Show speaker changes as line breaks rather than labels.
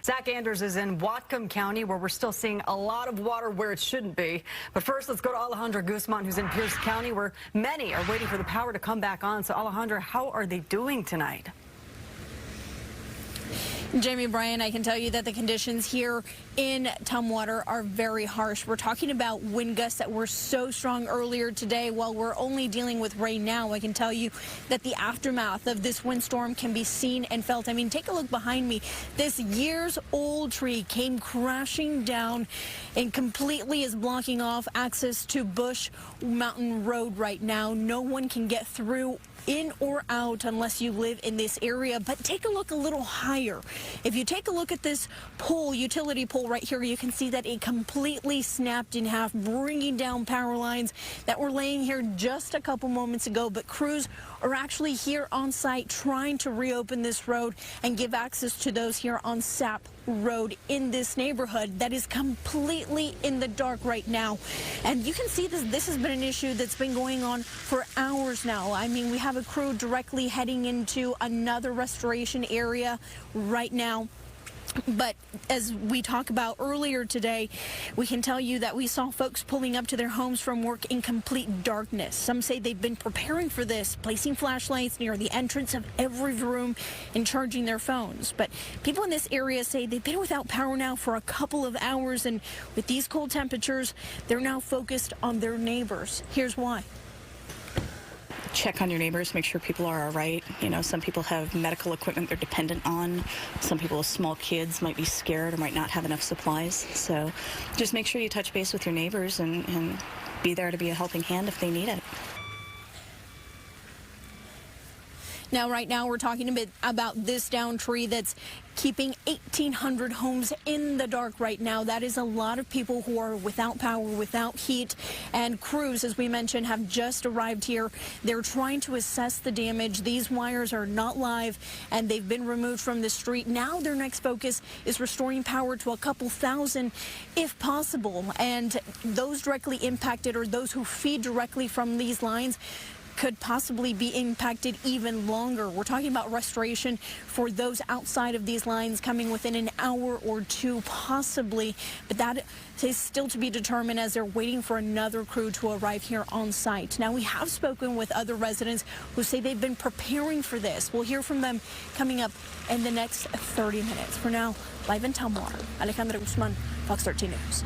Zach Anders is in Whatcom County, where we're still seeing a lot of water where it shouldn't be. But first, let's go to Alejandra Guzman, who's in Pierce County, where many are waiting for the power to come back on. So, Alejandra, how are they doing tonight?
Jamie, Brian, I can tell you that the conditions here in Tumwater are very harsh. We're talking about wind gusts that were so strong earlier today. While we're only dealing with rain now, I can tell you that the aftermath of this windstorm can be seen and felt. I mean, take a look behind me. This years-old tree came crashing down and completely is blocking off access to Bush Mountain Road right now. No one can get through in or out unless you live in this area. But take a look a little higher. If you take a look at this pole, utility pole right here, you can see that it completely snapped in half, bringing down power lines that were laying here just a couple moments ago. But crews are actually here on site trying to reopen this road and give access to those here on Sap Road in this neighborhood that is completely in the dark right now. And you can see this has been an issue that's been going on for hours now. I mean, we have a crew directly heading into another restoration area right now. But as we talked about earlier today, we can tell you that we saw folks pulling up to their homes from work in complete darkness. Some say they've been preparing for this, placing flashlights near the entrance of every room and charging their phones. But people in this area say they've been without power now for a couple of hours, and with these cold temperatures, they're now focused on their neighbors. Here's why.
Check on your neighbors, make sure people are all right. You know, some people have medical equipment they're dependent on. Some people with small kids might be scared or might not have enough supplies. So just make sure you touch base with your neighbors and be there to be a helping hand if they need it.
Now, right now, we're talking a bit about this downed tree that's keeping 1,800 homes in the dark right now. That is a lot of people who are without power, without heat, and crews, as we mentioned, have just arrived here. They're trying to assess the damage. These wires are not live, and they've been removed from the street. Now their next focus is restoring power to a couple thousand, if possible. And those directly impacted, or those who feed directly from these lines, could possibly be impacted even longer. We're talking about restoration for those outside of these lines coming within an hour or two possibly, but that is still to be determined as they're waiting for another crew to arrive here on site. Now, we have spoken with other residents who say they've been preparing for this. We'll hear from them coming up in the next 30 minutes. For now, live in Tumwater, Alejandra Guzman, Fox 13 News.